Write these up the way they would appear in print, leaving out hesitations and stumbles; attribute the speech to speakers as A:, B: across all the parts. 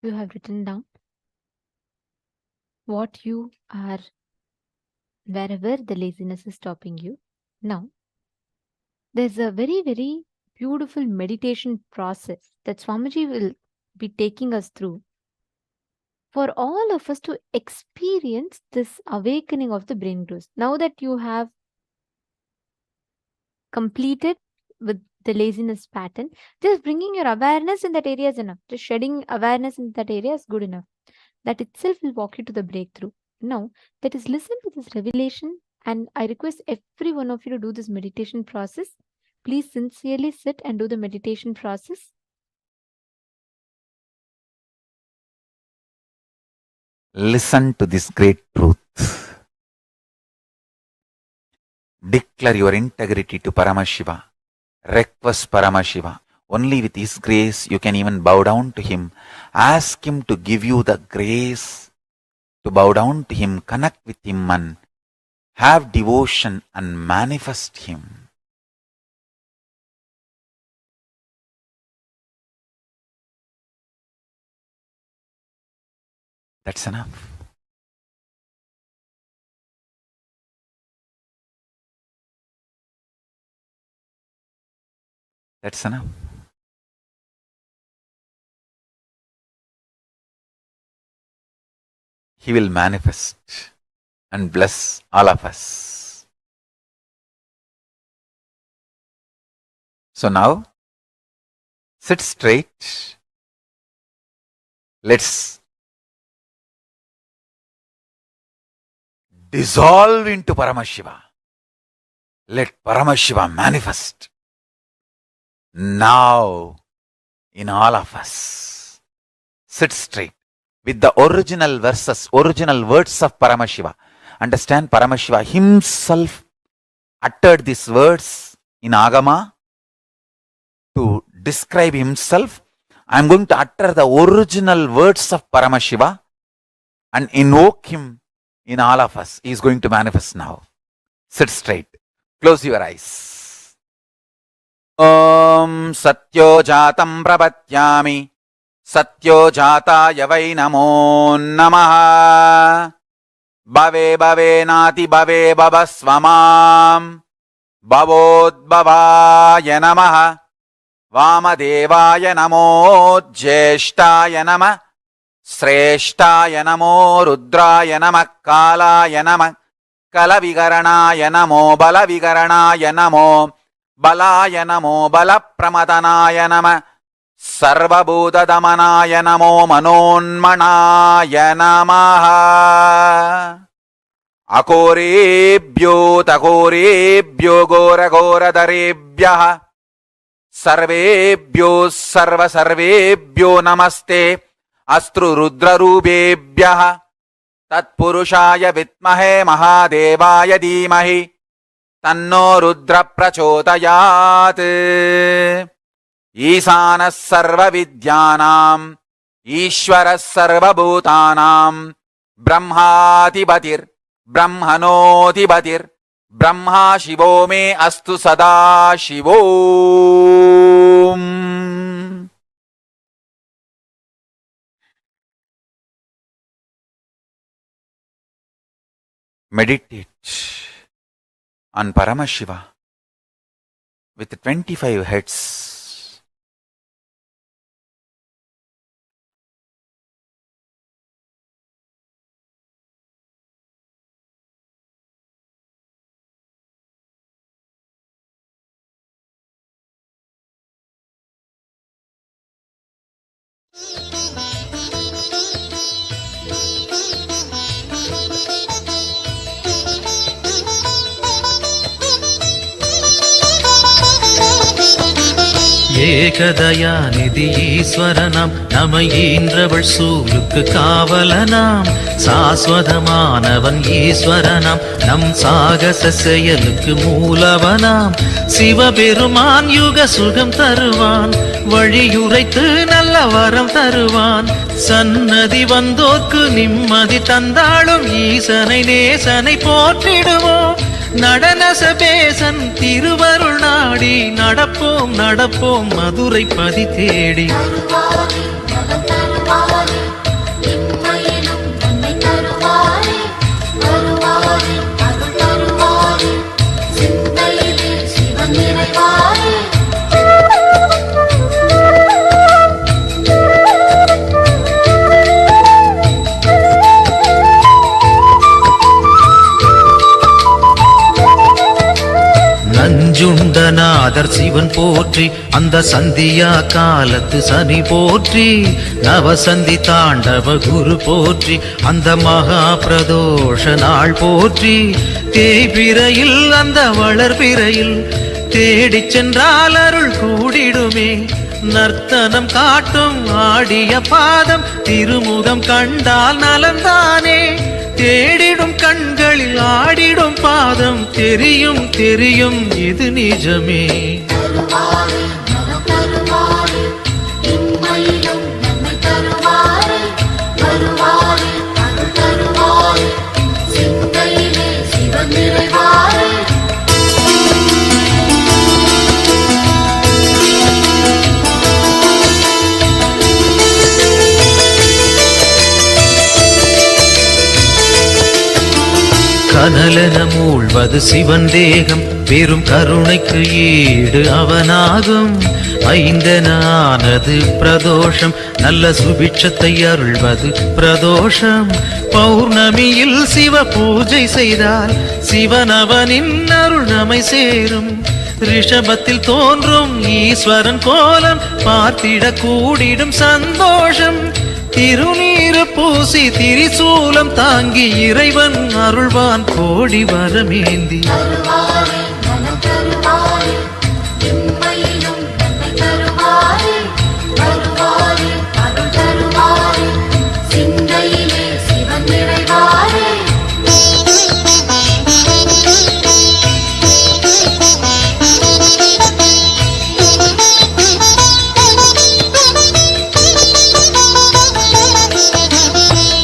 A: You have written down what you are wherever the laziness is stopping you. Now, there's a very, very beautiful meditation process that Swamiji will be taking us through for all of us to experience this awakening of the brain growth. Now that you have completed with the laziness pattern, just bringing your awareness in that area is enough. Just shedding awareness in that area is good enough. That itself will walk you to the breakthrough. Now, that is listen to this revelation, and I request every one of you to do this meditation process. Please sincerely sit and do the meditation process.
B: Listen to this great truth. Declare your integrity to Paramashiva. Request Paramashiva. Only with His grace you can even bow down to Him. Ask Him to give you the grace to bow down to Him, connect with Him and have devotion and manifest Him. That's enough. That's enough. He will manifest and bless all of us. So now, sit straight. Let's dissolve into Paramashiva. Let Paramashiva manifest now in all of us. Sit straight with the original verses, original words of Paramashiva. Understand, Paramashiva himself uttered these words in Agama to describe himself. I am going to utter the original words of Paramashiva and invoke him in all of us. He is going to manifest now. Sit straight. Close your eyes. Om Satyo Jatam Prabhatyami Satyo Jataya Vai Namo Namaha Bhave Bhave Nati Bhave Bhavasvamam Bhavodbhavaya Namaha Vamadevaya Namo Jyeshtaya Namah Sreshtaya Namo Rudraya Namah Kalaya Namah Kalavigaranaya Namo Balavigaranaya Namo Balaya Namo Balapramadhanaya Namah Sarvabhutadamanaya Namo Manonmanaya Namaha Akorebhyo Takorebhyo Gora Gora Darebhyaha Sarvebhyo Sarva Sarvebhyo Namaste Astru Rudra Rubebhyaha Tatpurushaya Vitmahe Mahadevaya Dhimahi Tanno Rudra Prachodayat Isana Sarva Vidyanam Ishvara Sarva Bhutanam Brahmatibatir Brahmanotibatir Brahma Shivo me Astu Sada Shivom. Meditate on Paramashiva with 25 heads.
C: ஏகதயாநிதி ஈஸ்வரனாம் நம ஈன்றவள் சூருக்கு காவலனாம் சாஸ்வதமானவன் ஈஸ்வரனாம் நம் சாகச செயலுக்கு மூலவனாம் சிவபெருமான் யுக சுகம் தருவான் வழியுரைத்து நல்ல வரம் தருவான் சன்னதி வந்தோர்க்கு நிம்மதி தந்தாளும் ஈசனை நேசனை போற்றிடுவோம் நடன சபேசன் திருவருள் நாடி நடப்போம் நடப்போம் மதுரை பதி தேடி
D: வருவாரே, இம்மையிலும் நன்மை தருவாரே, வருவாரே, அருள் தருவாரே, சிந்தையிலே சிவன் நிறைவாரே.
C: நஞ்சுண்டநாதர் சிவன் போற்றி, அந்த சந்தியா காலத்து சனி போற்றி, நவசந்தி தாண்டவ குரு போற்றி, அந்த மகா பிரதோஷ நாள் போற்றி, தேய்பிரையில் அந்த வளர்பிரையில் தேடிச் சென்றால் அருள் கூடிடுமே, நர்த்தனம் காட்டும் ஆடிய பாதம் திருமுகம் கண்டால் நலந்தானே, தேடிடும் கண்களில் ஆடிடும் பாதம் தெரியும் தெரியும் இது நிஜமே.
D: தருவாரே, நலம் தருவாரே, இம்மையிலும் நன்மை தருவாரே, வருவாரே, அருள் தருவாரே, சிந்தையிலே சிவன் நிறைவாரே.
C: கனலென மூழ்வது சிவன் தேகம், பெரும் கருணைக்கு ஈடு அவனாகும், ஐந்தென ஆனது பிரதோஷம், நல்ல சுபிட்சத்தை அருள்வது பிரதோஷம், பௌர்ணமியில் சிவ பூஜை செய்தால் சிவனவனின் அருள் நம்மை சேரும், ரிஷபத்தில் தோன்றும் ஈஸ்வரன் கோலம் பார்த்திட கூடிடும் சந்தோஷம், திருநீரு பூசி திரிசூலம் தாங்கி இறைவன் அருள்வான் கோடி வரமேந்தி.
D: தருவாரே, நலம் தருவாரே, இம்மையிலும் நன்மை தருவாரே, வருவாரே, அருள் தருவாரே, சிந்தையிலே சிவன் நிறைவாரே.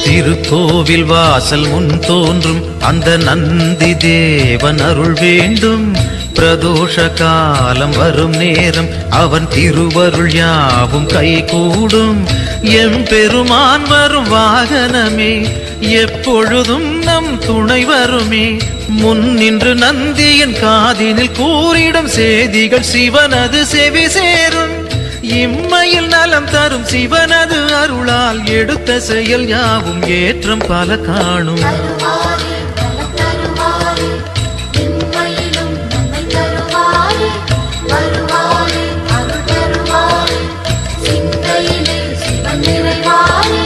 C: திருக்கோவில் வாசல் முன் தோன்றும் அந்த நந்தி தேவன் அருள் வேண்டும், பிரதோஷ காலம் வரும் நேரம் அவன் திருவருள் யாவும் கைகூடும், எம்பெருமான் வரும் வாகனமே எப்பொழுதும் நம் துணை வருமே, முன் நின்று நந்தியின் காதினில் கூறிடும் செய்திகள் சிவனது செவி சேரும், இம்மையில் நலம் தரும் சிவனது அருளால் எடுத்த செயல் யாவும் ஏற்றம் பல காணும்.
D: தருவாரே, நலம் தருவாரே, இம்மையிலும் நன்மை தருவாரே, வருவாரே, அருள் தருவாரே, சிந்தையிலே சிவன் நிறைவாரே.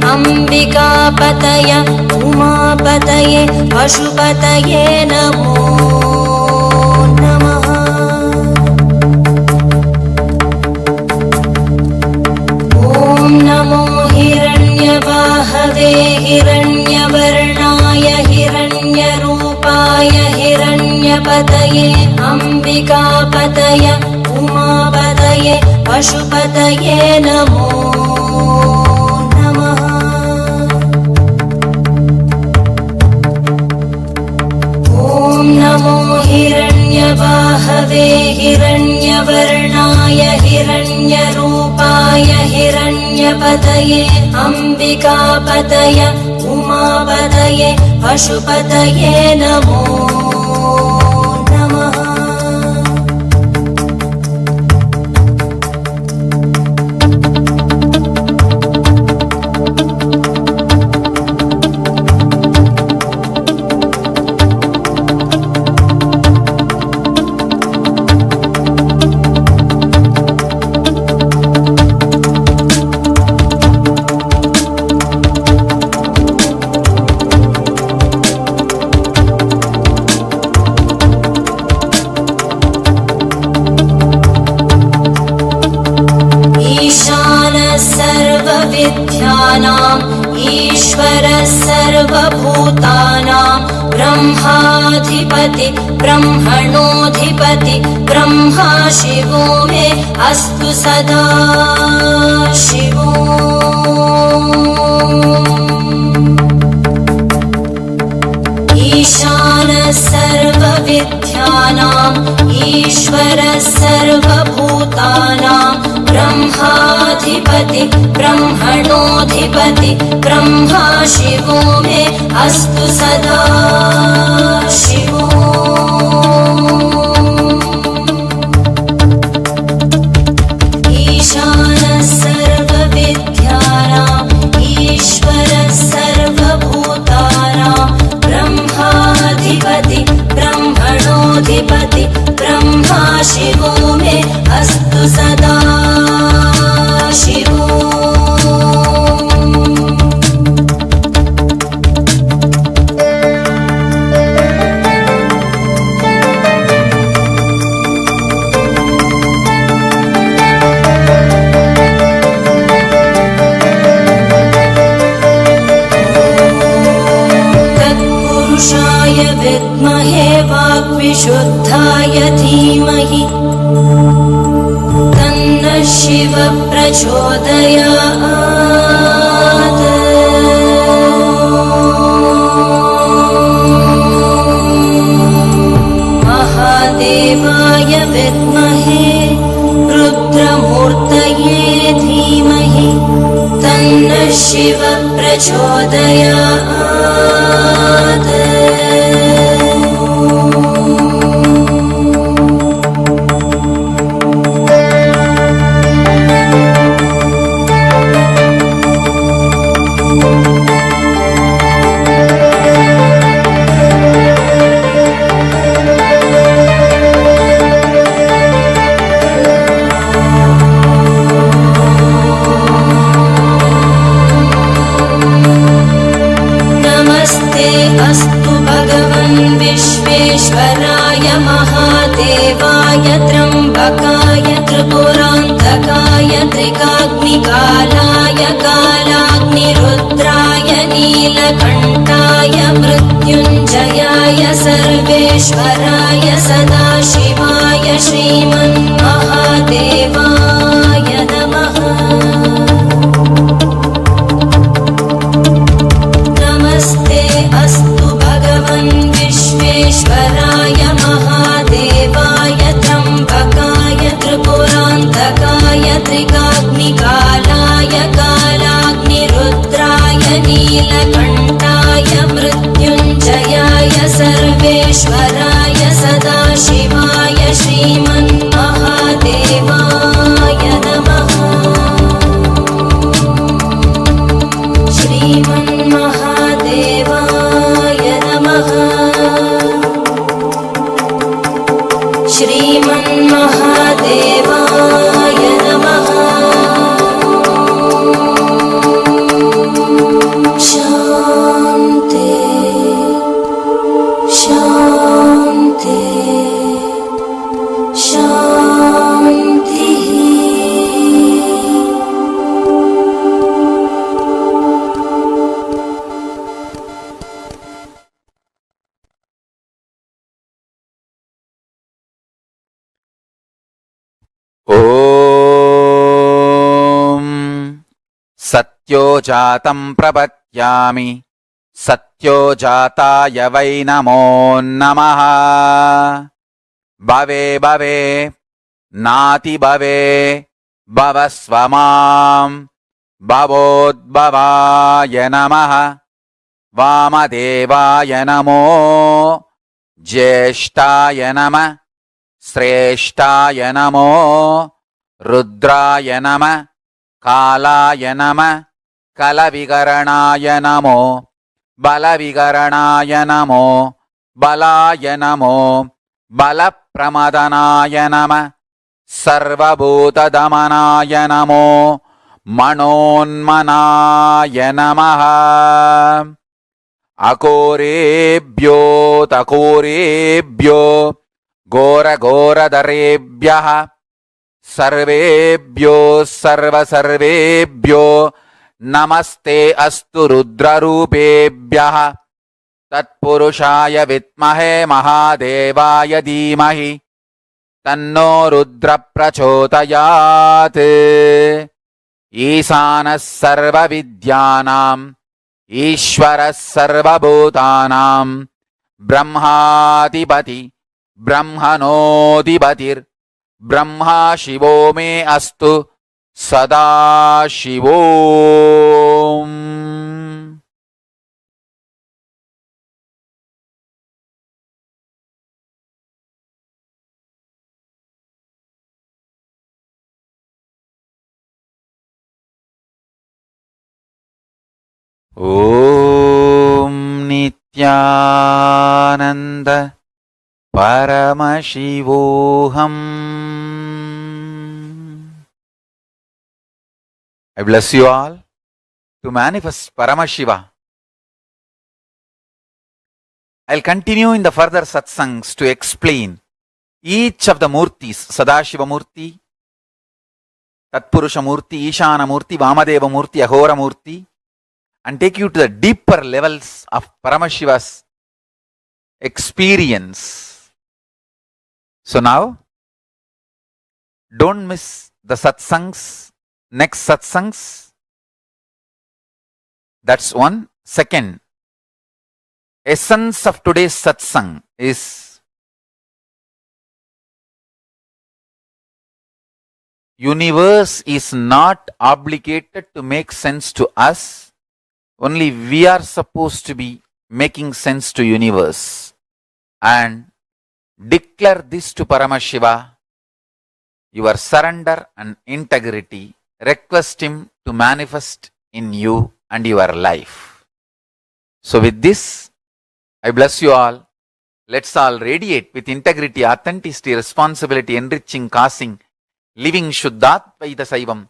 E: अंबिकापतय उमापतये पशुपतये नमो नमः। ॐ नमो हिरण्यवाहवे हिरण्यवर्णाय हिरण्यरूपाय हिरण्यपतये अंबिकापतय उमापतये पशुपतये नमो नमो हिरण्यवाहवे हिरण्यवर्णाय हिरण्यरूपाय हिरण्यपतये अंबिकापतय उमापतये पशुपतये नमो नमः। सर्वभूतानां ब्रह्माधिपति ब्रह्मणोऽधिपति ब्रह्मा शिवो मे अस्तु सदा शिवो। ईशानः सर्वविद्यानाम् ईश्वरः सर्वभूतानां ब्रह्माधिपति ब्रह्मणोऽधिपति ब्रह्मा शिवो मे अस्तु सदा शिवो। ईशानः सर्वविद्यानाम् ईश्वरः सर्वभूतानां ब्रह्माधिपति ब्रह्मणोऽधिपति ब्रह्मा शिवो मे अस्तु सदा शिवो। तत्पुरुषाय विद्महे वाग्विशुद्धाय धीमहि तन्नः शिवः प्रचोदयात्। महादेवाय विद्महे रुद्रमूर्तये धीमहि तन्नः शिवः प्रचोदयात्। अस्तु भगवन् विश्वेश्वराय महादेवाय त्र्यम्बकाय त्रिपुरान्तकाय त्रिकाग्निकालाय कालाग्निरुद्राय नीलकण्ठाय मृत्युञ्जयाय सर्वेश्वराय सदाशिवाय श्रीमन्महादेवाय नमः। अस्तु भगवन् विश्वेश्वराय महादेवाय त्र्यम्बकाय त्रिपुरान्तकाय त्रिकाग्निकालाय कालाग्निरुद्राय नीलकण्ठाय मृत्युञ्जयाय सर्वेश्वराय सदाशिवाय श्रीमन्महादेवाय नमः। श्रीमन्महादेवाय नमः। श्रीमन्महादेवाय नमः। शान्ति शान्ति शान्तिः।
B: ॐ सत्यो जातं प्रपद्यामि सत्यो जाताय वै नमो नमः। भवे भवे नाति भवे भवस्व मां भवोद्भवाय नमः। वामदेवाय नमो ज्येष्ठाय नमः श्रेष्ठाय नमो रुद्राय नमः कालाय नमः कलविकरणाय नमो बलविकरणाय नमो बलाय नमो बलप्रमदनाय नमः सर्वभूतदमनाय नमो मनोन्मनाय नमः। अकोरेभ्यो तकोरेभ्यो घोरघोरधरेभ्यः सर्वेभ्यो सर्वसर्वेभ्यो नमस्ते अस्तु रुद्ररूपेभ्यः तत्पुरुषाय विद्महे महादेवाय धीमहि तन्नो रुद्र प्रचोदयात् ईशानः सर्वविद्यानाम् ईश्वरः सर्वभूतानां ब्रह्माधिपति ब्रह्मणोऽधिपतिर्ब्रह्मा शिवो मे अस्तु सदा शिवोम्. ॐ Nityanand Paramashivoham. I bless you all to manifest Paramashiva. I'll continue in the further satsangs to explain each of the murtis, Sadashiva Murti, Tatpurusha Murti, Ishana Murti, Vamadeva Murti, Ahora Murti, and take you to the deeper levels of Paramashiva's experience. So now, don't miss the satsangs, next satsangs. That's one. Second, essence of today's satsang is universe is not obligated to make sense to us. Only we are supposed to be making sense to universe. And declare this to Paramashiva, your surrender and integrity. Request him to manifest in you and your life. So with this, I bless you all. Let's all radiate with integrity, authenticity, responsibility, enriching, causing, living Shuddhatvaita Saivam,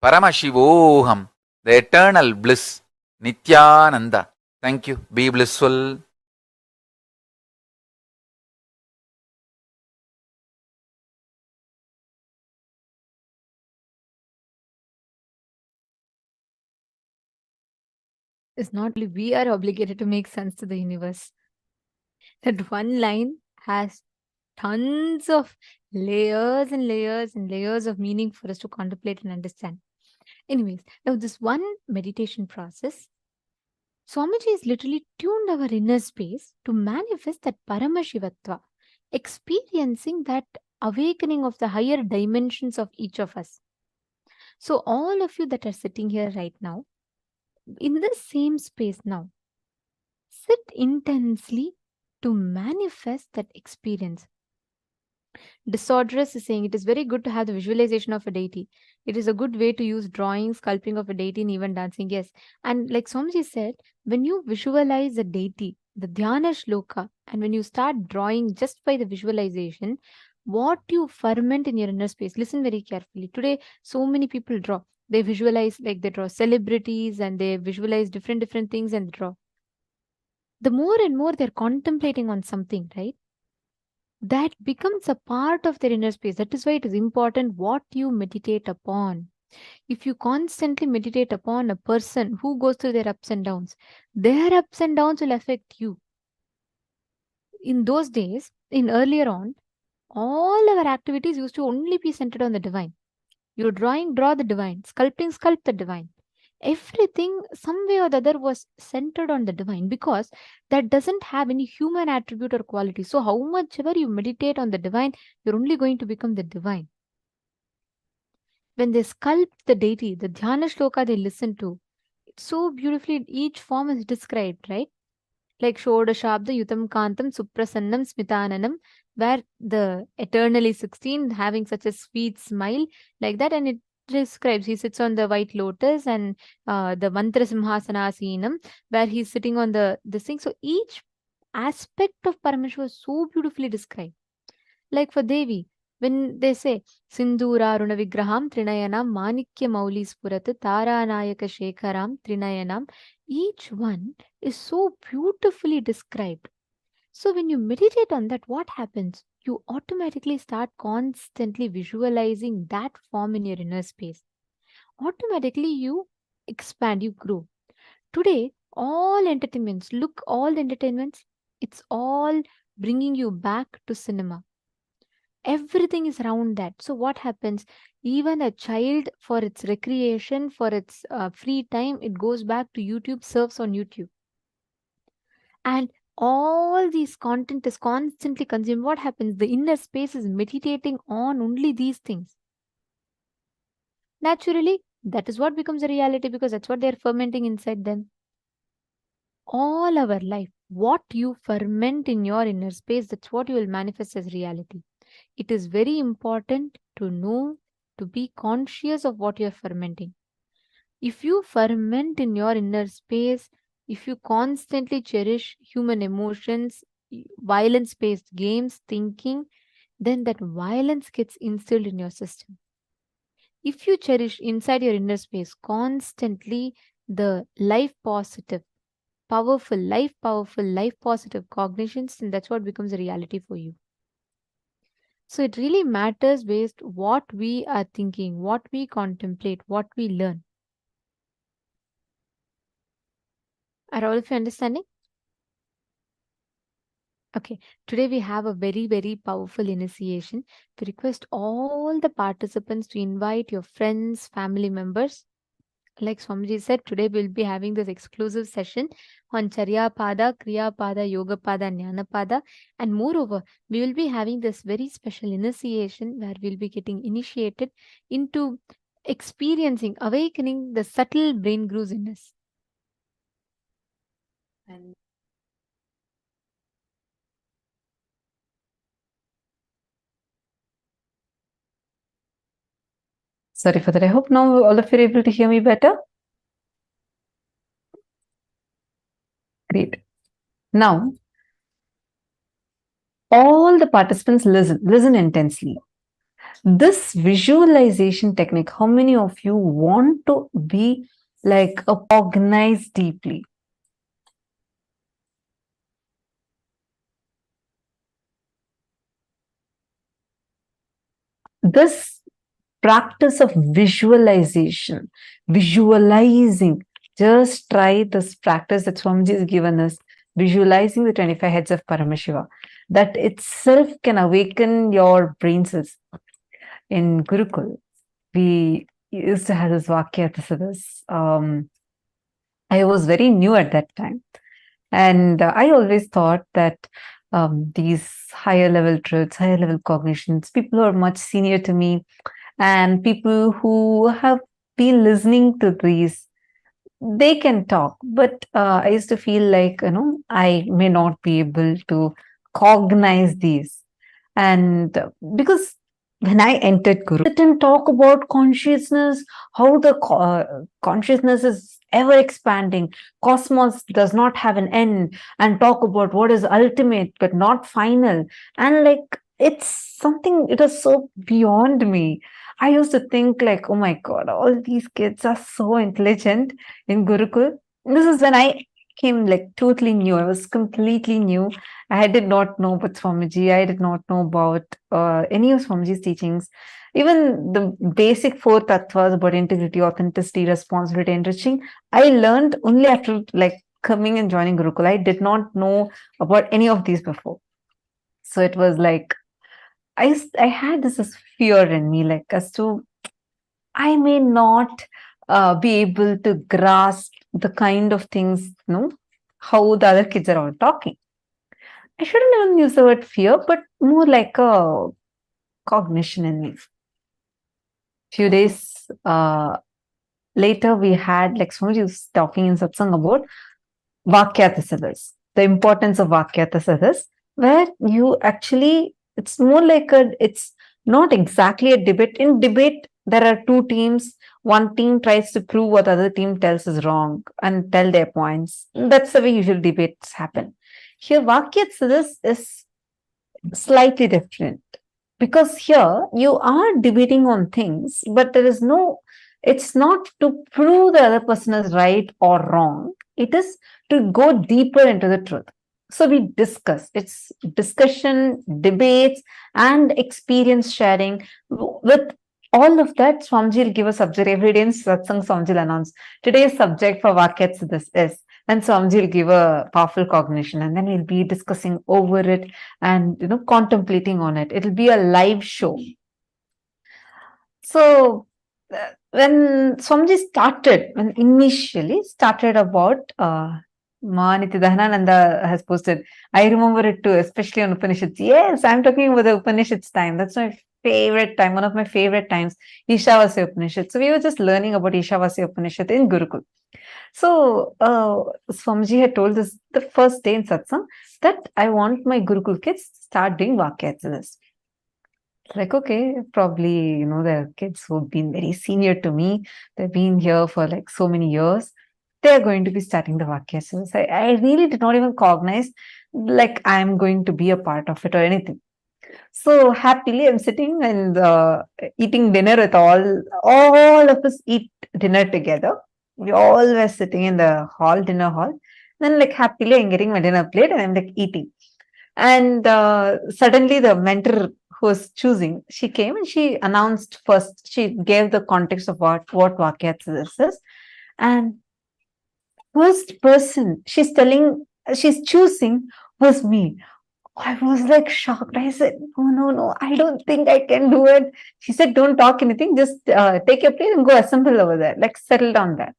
B: Paramashivoham, the eternal bliss, Nithyananda. Thank you. Be blissful.
A: It's not only we are obligated to make sense to the universe. That one line has tons of layers and layers and layers of meaning for us to contemplate and understand. Anyways, now this one meditation process, Swamiji has literally tuned our inner space to manifest that Paramashivatva, experiencing that awakening of the higher dimensions of each of us. So all of you that are sitting here right now, in the same space now, sit intensely to manifest that experience. Disorderous is saying it is very good to have the visualization of a deity. It is a good way to use drawing, sculpting of a deity, and even dancing. Yes. And like Swamiji said, when you visualize a deity, the Dhyana Shloka, and when you start drawing just by the visualization, what you ferment in your inner space, listen very carefully. Today, so many people draw. They visualize, like they draw celebrities and they visualize different things and draw. The more and more they're contemplating on something, right? That becomes a part of their inner space. That is why it is important what you meditate upon. If you constantly meditate upon a person who goes through their ups and downs, their ups and downs will affect you. In those days, in earlier on, all our activities used to only be centered on the divine. You're drawing, draw the divine. Sculpting, sculpt the divine. Everything, some way or the other, was centered on the divine because that doesn't have any human attribute or quality. So, how much ever you meditate on the divine, you're only going to become the divine. When they sculpt the deity, the Dhyana Shloka they listen to, it's so beautifully, each form is described, right? Like Shodashabda Yutam Kantam Suprasannam Smitananam, where the eternally 16 having such a sweet smile like that, and it describes he sits on the white lotus and the Mantra Simhasanasinam, where he's sitting on this thing. So each aspect of Paramash was so beautifully described. Like for Devi, when they say Sindura Runa Vigraham Trinayanam Manikya Mauli Spurat Taranayaka Shekharam Trinayanam, each one is so beautifully described. So when you meditate on that, what happens? You automatically start constantly visualizing that form in your inner space. Automatically you expand, you grow. Today, All entertainments, look, all the entertainments, it's all bringing you back to cinema. Everything is around that. So what happens? Even a child, for its recreation, for its free time, it goes back to YouTube, surfs on YouTube, and all these content is constantly consumed. What happens? The inner space is meditating on only these things. Naturally, that is what becomes a reality, because that's what they're fermenting inside them. All our life, what you ferment in your inner space, that's what you will manifest as reality. It is very important to know, to be conscious of what you're fermenting. If you ferment in your inner space, if you constantly cherish human emotions, violence based games, thinking, then that violence gets instilled in your system. If you cherish inside your inner space constantly the life positive cognitions, then that's what becomes a reality for you. So it really matters based what we are thinking, what we contemplate, what we learn. Are all of you understanding? Okay, today we have a very, very powerful initiation. We request all the participants to invite your friends, family members. Like Swamiji said, today we'll be having this exclusive session on Charya Pada, Kriya Pada, Yoga Pada, Jnana Pada. And moreover, we will be having this very special initiation where we'll be getting initiated into experiencing, awakening the subtle brain grooves in us. And sorry for that. I hope now all of you are able to hear me better. Great. Now, all the participants listen intensely. This visualization technique, how many of you want to be like a cognize deeply? This practice of visualization, visualizing, just try this practice that Swamiji has given us, visualizing the 25 heads of Paramashiva. That itself can awaken your brain cells. In Gurukul, we used to have this Vakya. I was very new at that time. And I always thought that these higher level truths, higher level cognitions, people who are much senior to me and people who have been listening to these, they can talk. But I used to feel like, I may not be able to cognize these. And because when I entered Guru, sit and talk about consciousness, how the consciousness is ever expanding, cosmos does not have an end, and talk about what is ultimate but not final. And like, it's something, it is so beyond me. I used to think like, oh my God, all these kids are so intelligent in Gurukul. This is when I came like totally new. I was completely new. I did not know about Swamiji. I did not know about any of Swamiji's teachings. Even the basic four tattvas about integrity, authenticity, responsibility, enriching, I learned only after like coming and joining Gurukul. I did not know about any of these before. So it was like, I had this fear in me, like as to I may not be able to grasp the kind of things, how the other kids are all talking. I shouldn't even use the word fear, but more like a cognition in me. Few days later, we had, like somebody was talking in satsang about Vakyatasadas, the importance of Vakyatasadas, where you actually, it's more like it's not exactly a debate. In debate, there are two teams. One team tries to prove what the other team tells is wrong and tell their points. That's the way usual debates happen. Here, Vakyatasadas is slightly different, because here you are debating on things, but it's not to prove the other person is right or wrong. It is to go deeper into the truth. So we discuss. It's discussion, debates, and experience sharing. With all of that, Swamiji will give a subject every day in satsang. Swamiji will announce today's subject for Vakyats this is. And Swamiji will give a powerful cognition, and then we'll be discussing over it and contemplating on it. It'll be a live show. So when Swamiji started, when initially started about Nithyananda has posted, I remember it too, especially on Upanishads. Yes, I'm talking about the Upanishads time. That's my favorite time, one of my favorite times, Ishavasya Upanishad. So we were just learning about Ishavasya Upanishad in Gurukul. So Swamiji had told us the first day in satsang that I want my Gurukul kids to start doing Vakyachalas. Like, okay, probably, there are kids who've been very senior to me. They've been here for like so many years. They're going to be starting the Vakyachalas. I really did not even cognize like I'm going to be a part of it or anything. So happily, I'm sitting and eating dinner with all of us eat dinner together. We all were sitting in the dinner hall. Then like happily, I'm getting my dinner plate and I'm like eating. And suddenly the mentor who was choosing, she came and she announced first, she gave the context of what Vakyats is. And first person she's choosing was me. I was like shocked. I said, no, I don't think I can do it. She said, don't talk anything, just take your plate and go assemble over there, like settle down there.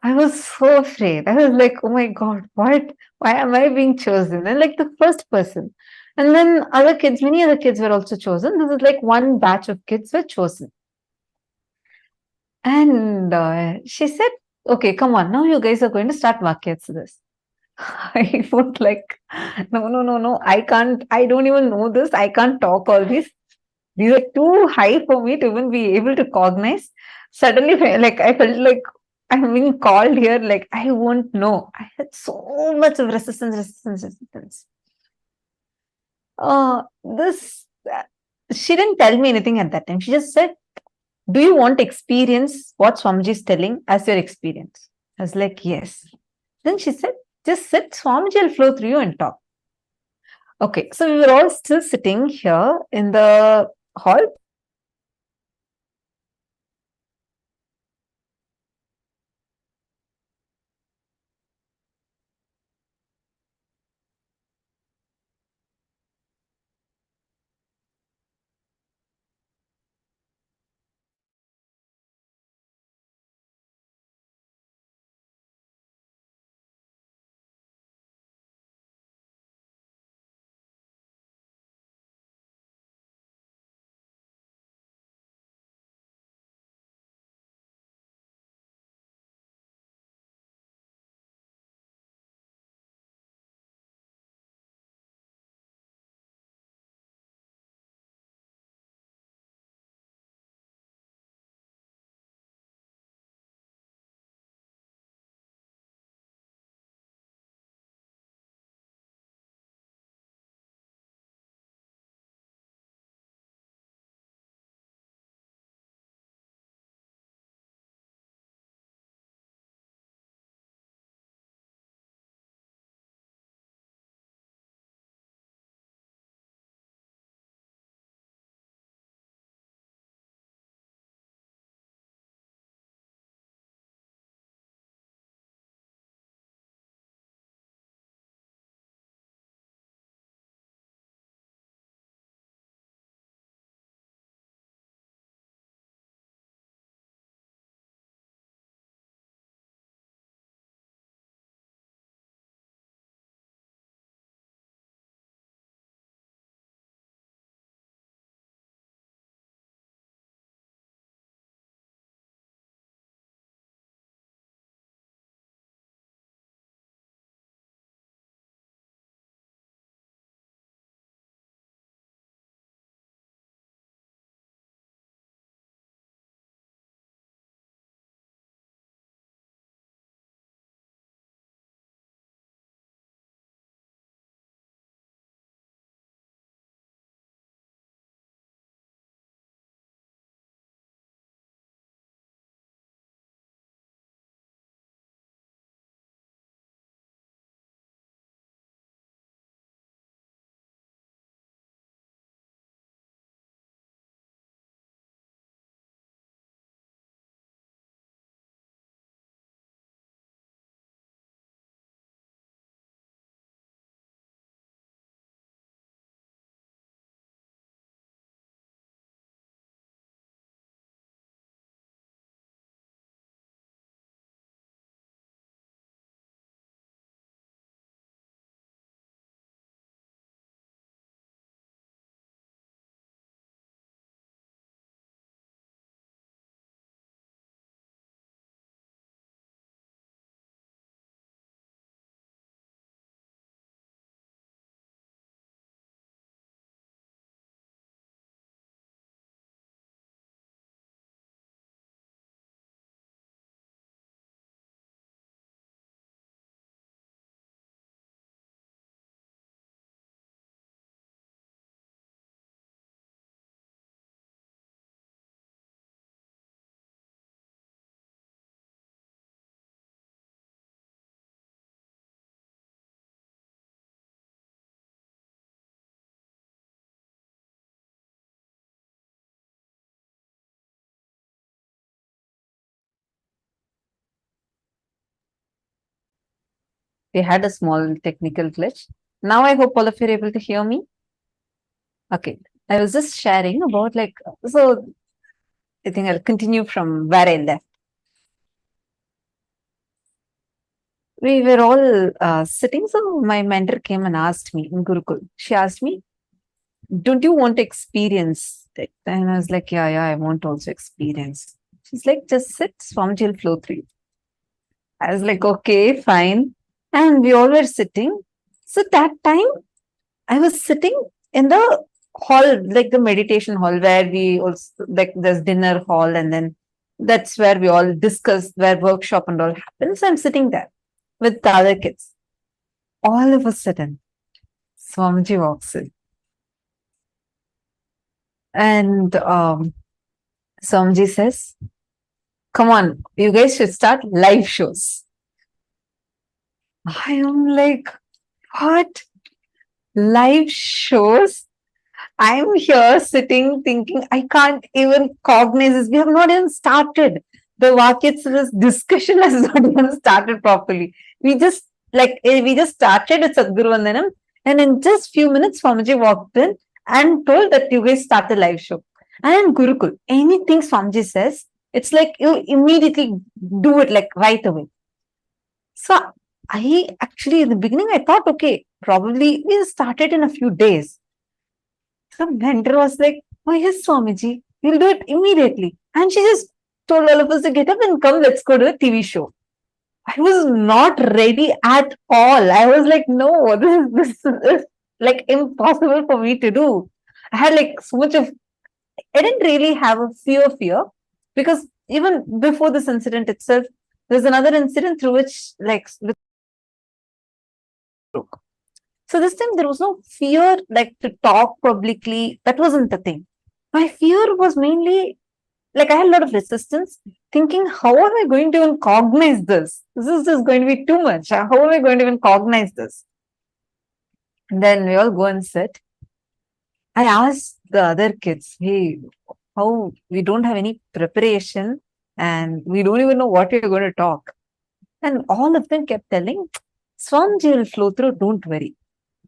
A: I was so afraid. I was like, oh my God, what? Why am I being chosen? And like the first person. And then many other kids were also chosen. This is like one batch of kids were chosen. And she said, okay, come on, now you guys are going to start Vakyats this. I was like, no, I don't even know this. I can't talk all this. These are too high for me to even be able to cognize. Suddenly, like, I felt like I'm being called here, like, I won't know. I had so much of resistance. She didn't tell me anything at that time. She just said, do you want to experience what Swamiji is telling as your experience? I was like, yes. Then she said, just sit, Swamiji will flow through you and talk. Okay, so we were all still sitting here in the hall.
F: We had a small technical glitch. Now I hope all of you are able to hear me. Okay. I was just sharing about so I think I'll continue from where I left. We were all sitting. So my mentor came and asked me in Gurukul. She asked me, don't you want to experience it? And I was like, yeah, I want to also experience. She's like, just sit, Swamiji will flow through you. I was like, okay, fine. And we all were sitting. So that time I was sitting in the hall, like the meditation hall where we also, like there's dinner hall, and then that's where we all discuss, where workshop and all happens. So I'm sitting there with the other kids. All of a sudden, Swamiji walks in. And Swamiji says, come on, you guys should start live shows. I am like, what? Live shows? I'm here sitting thinking, I can't even cognize this. We have not even started. The Vakyatsa's discussion has not even started properly. We just started with Sadguru Vandanam, and in just few minutes, Swamiji walked in and told that you guys start the live show. And in Gurukul, anything Swamiji says, it's like you immediately do it like right away. So I actually, in the beginning, I thought, okay, probably we'll start it in a few days. The mentor was like, oh yes, Swamiji, we'll do it immediately. And she just told all of us to get up and come, let's go to the TV show. I was not ready at all. I was like, no, this is like impossible for me to do. I had like so much of, I didn't really have a fear, because even before this incident itself, there's another incident through which so this time there was no fear like to talk publicly. That wasn't the thing. My fear was mainly like I had a lot of resistance, thinking, how am I going to even cognize this? This is just going to be too much. How am I going to even cognize this? And then we all go and sit. I asked the other kids, hey, how we don't have any preparation and we don't even know what we're going to talk. And all of them kept telling, Swamiji will flow through, don't worry.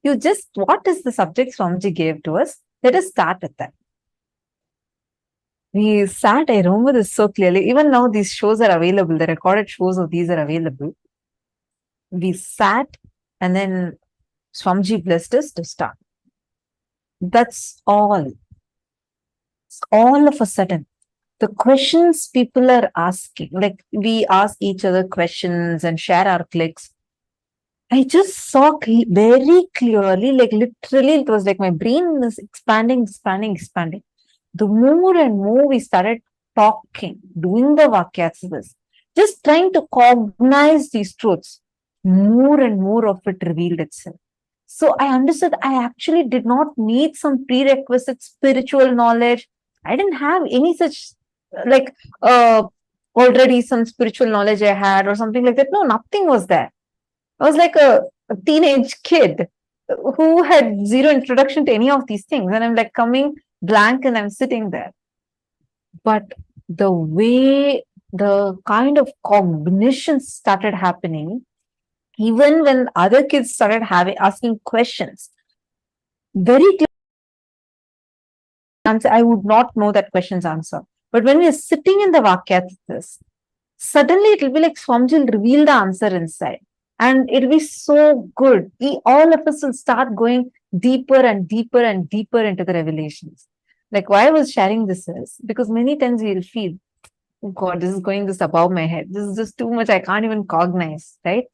F: You just, what is the subject Swamiji gave to us? Let us start with that. We sat, I remember this so clearly. Even now, these shows are available. The recorded shows of these are available. We sat, and then Swamiji blessed us to start. That's all. All of a sudden, the questions people are asking, like we ask each other questions and share our clicks. I just saw very clearly, like literally, it was like my brain was expanding. The more and more we started talking, doing the Vakyasas, just trying to cognize these truths, more and more of it revealed itself. So I understood I actually did not need some prerequisite spiritual knowledge. I didn't have any such like already some spiritual knowledge I had or something like that. No, nothing was there. I was like a teenage kid who had zero introduction to any of these things. And I'm like coming blank and I'm sitting there. But the way the kind of cognition started happening, even when other kids started asking questions, very clear answer, I would not know that question's answer. But when we are sitting in the Vakyasas, suddenly it will be like Swamiji will reveal the answer inside. And it'll be so good. All of us will start going deeper and deeper and deeper into the revelations. Like why I was sharing this is because many times we'll feel, oh God, this is going this above my head. This is just too much. I can't even cognize, right?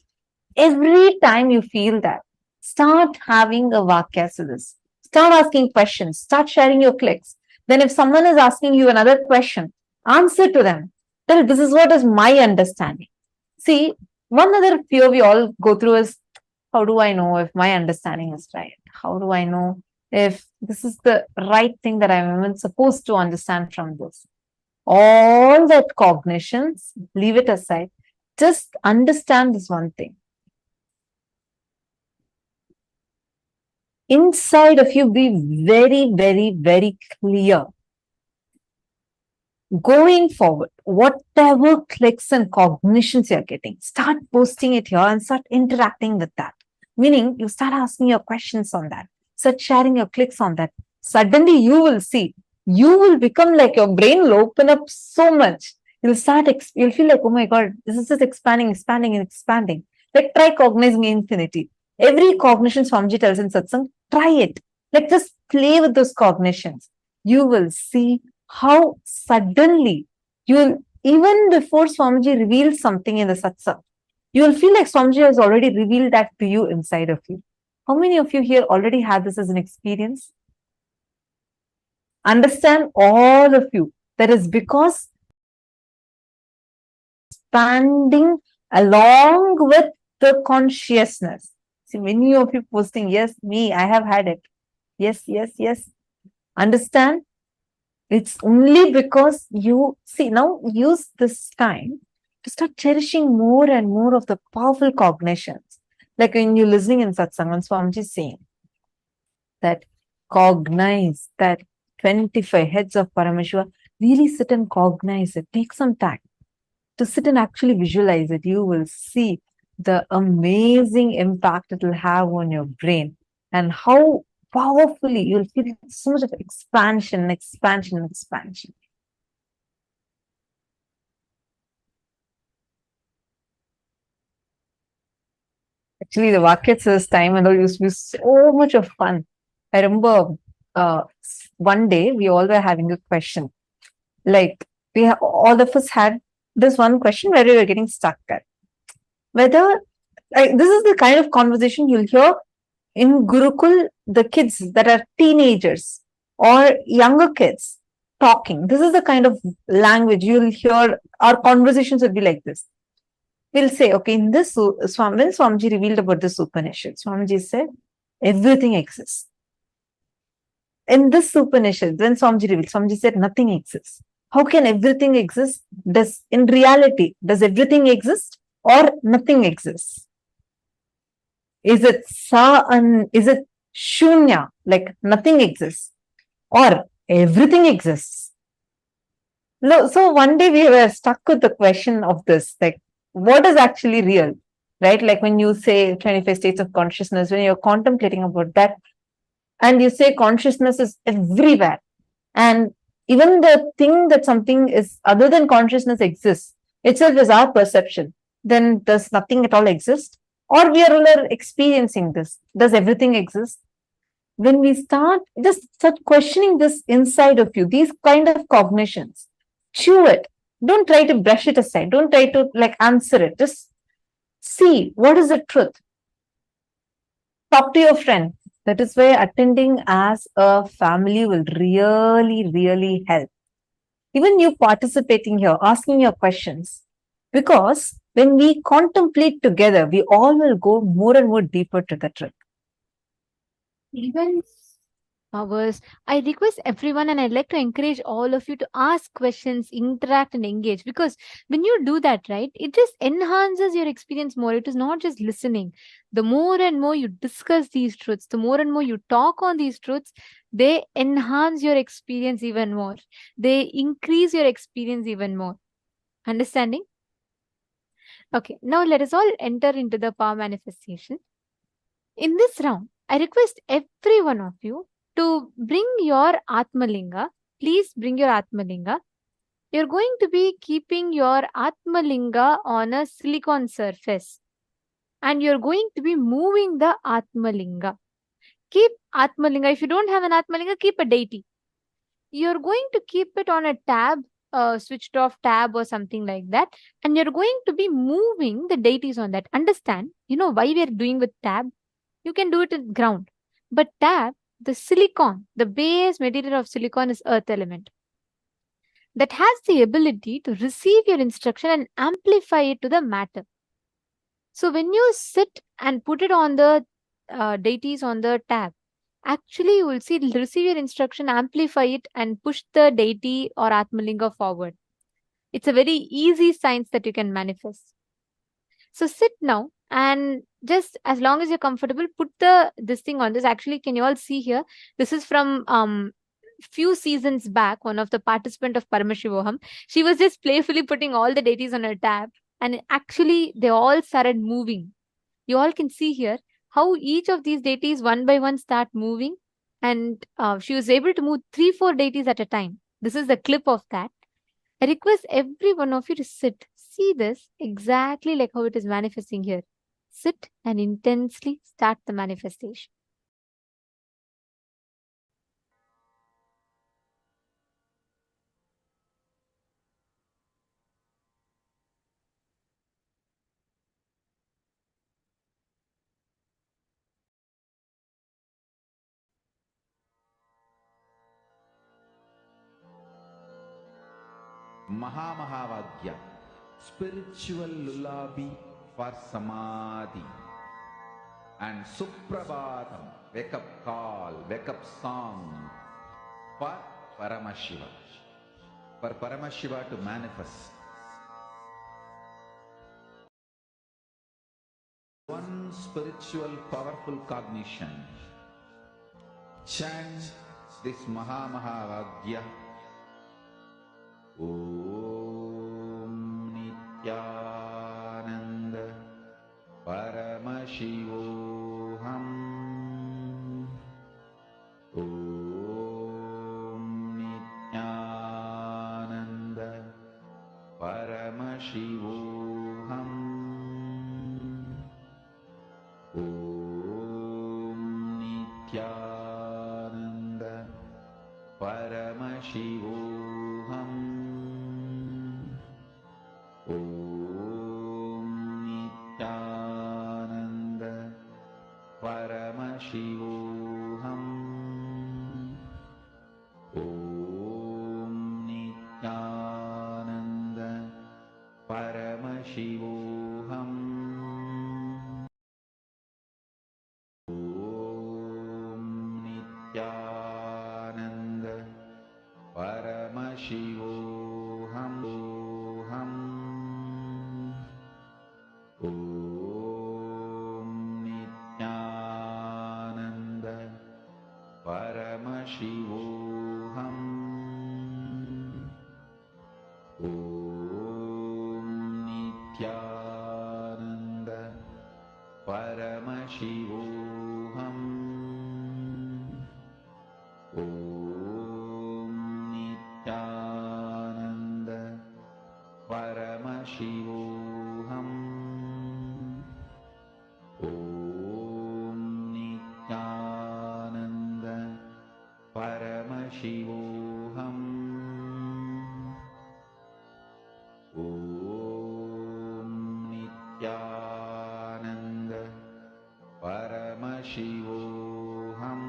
F: Every time you feel that, start having a Vakyasas. Start asking questions. Start sharing your clicks. Then if someone is asking you another question, answer to them. Tell, this is what is my understanding. See, one other fear we all go through is, how do I know if my understanding is right? How do I know if this is the right thing that I'm even supposed to understand from this? All that cognitions, leave it aside. Just understand this one thing. Inside of you, be very, very, very clear going forward, whatever clicks and cognitions you're getting, start posting it here and start interacting with that. Meaning, you start asking your questions on that, start sharing your clicks on that. Suddenly, you will see, you will become like your brain will open up so much. You'll start, you'll feel like, oh my God, this is just expanding, expanding, and expanding. Like, try cognizing infinity. Every cognition Swamiji tells in satsang, try it. Like, just play with those cognitions. You will see how suddenly you'll, even before Swamiji reveals something in the satsang, you will feel like Swamiji has already revealed that to you inside of you. How many of you here already had this as an experience? Understand, all of you, that is because expanding along with the consciousness. See, many of you posting, yes, me, I have had it. Yes, yes, yes. Understand? It's only because you see, now use this time to start cherishing more and more of the powerful cognitions. Like when you're listening in satsang, when Swamiji is saying that cognize that 25 heads of Paramashiva, really sit and cognize it. Take some time to sit and actually visualize it. You will see the amazing impact it will have on your brain and how powerfully you'll feel so much of expansion, expansion, expansion. Actually, the Vakyats time and all used to be so much of fun. I remember one day we all were having a question. Like all of us had this one question where we were getting stuck at. Whether this is the kind of conversation you'll hear in Gurukul, the kids that are teenagers or younger kids talking. This is the kind of language you'll hear. Our conversations will be like this. We'll say, okay, in this, when Swamiji revealed about this Upanishad, Swamiji said, everything exists. In this Upanishad, when Swamiji revealed, Swamiji said, nothing exists. How can everything exist? In reality, does everything exist or nothing exists? Is it is it shunya, like nothing exists, or everything exists? No, so one day we were stuck with the question of this, like, what is actually real, right? Like when you say 25 states of consciousness, when you're contemplating about that, and you say consciousness is everywhere, and even the thing that something is other than consciousness exists, itself is our perception, then does nothing at all exist? Or we are all experiencing this. Does everything exist? When we start questioning this inside of you, these kind of cognitions, chew it. Don't try to brush it aside. Don't try to like answer it. Just see what is the truth. Talk to your friend. That is why attending as a family will really, really help. Even you participating here, asking your questions. Because when we contemplate together, we all will go more and more deeper to the truth.
A: Even hours, I request everyone and I'd like to encourage all of you to ask questions, interact and engage, because when you do that, right, it just enhances your experience more. It is not just listening. The more and more you discuss these truths, the more and more you talk on these truths, they enhance your experience even more. They increase your experience even more. Understanding? Okay, now let us all enter into the power manifestation. In this round, I request every one of you to bring your Atmalinga. Please bring your Atmalinga. You're going to be keeping your Atmalinga on a silicon surface. And you're going to be moving the Atmalinga. Keep Atmalinga. If you don't have an Atmalinga, keep a deity. You're going to keep it on a tab, switched off tab or something like that. And you're going to be moving the deities on that. Understand, you know why we're doing with tab? You can do it in ground. But tab, the silicon, the base material of silicon is earth element. That has the ability to receive your instruction and amplify it to the matter. So when you sit and put it on the deities on the tab, actually you will see it'll receive your instruction, amplify it and push the deity or Atmalinga forward. It's a very easy science that you can manifest. So sit now and just as long as you're comfortable, put this thing on this. Actually, can you all see here? This is from few seasons back, one of the participant of Paramashivoham, she was just playfully putting all the deities on her tab, and actually they all started moving. You all can see here how each of these deities one by one start moving, and she was able to move 3-4 deities at a time. This is the clip of that. I request every one of you to sit. See this exactly like how it is manifesting here. Sit and intensely start the manifestation.
B: Mahamahavagya, spiritual lullaby for Samadhi. And Suprabhatam, wake up call, wake up song for Paramashiva. For Paramashiva to manifest. One spiritual powerful cognition. Chant this Mahamahavagya. Om Nithyananda Paramashivoham. Om Nithyananda Paramashivoham. Om Nithyananda Paramashivoham. Om Nithyananda Paramashivoham. Om Nithyananda Paramashivoham. Om Nithyananda Paramashivoham. Om Nithyananda Paramashivoham. Om Nithyananda Paramashivoham. Om Nithyananda Paramashivoham. Om Nithyananda Paramashivoham. Om Nithyananda Paramashivoham. Om Nithyananda Paramashivoham.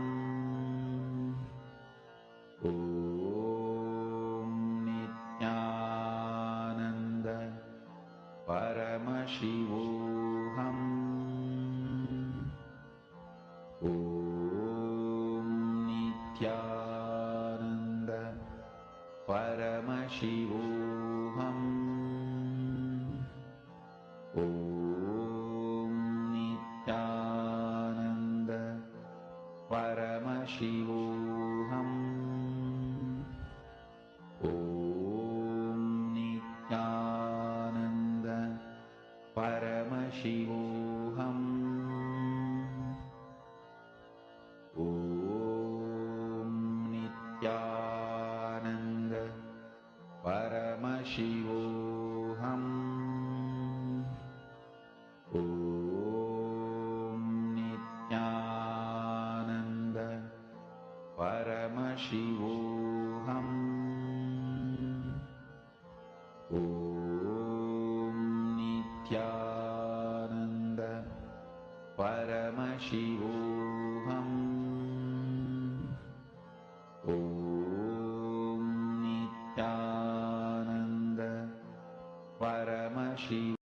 B: Om Nithyananda Paramashivoham. Om Nithyananda Paramashivoham. Om Nithyananda Paramashivoham. Om Nithyananda Paramashivoham. Om Nithyananda Paramashivoham. Om Nithyananda Paramashivoham. Om Nithyananda Paramashivoham.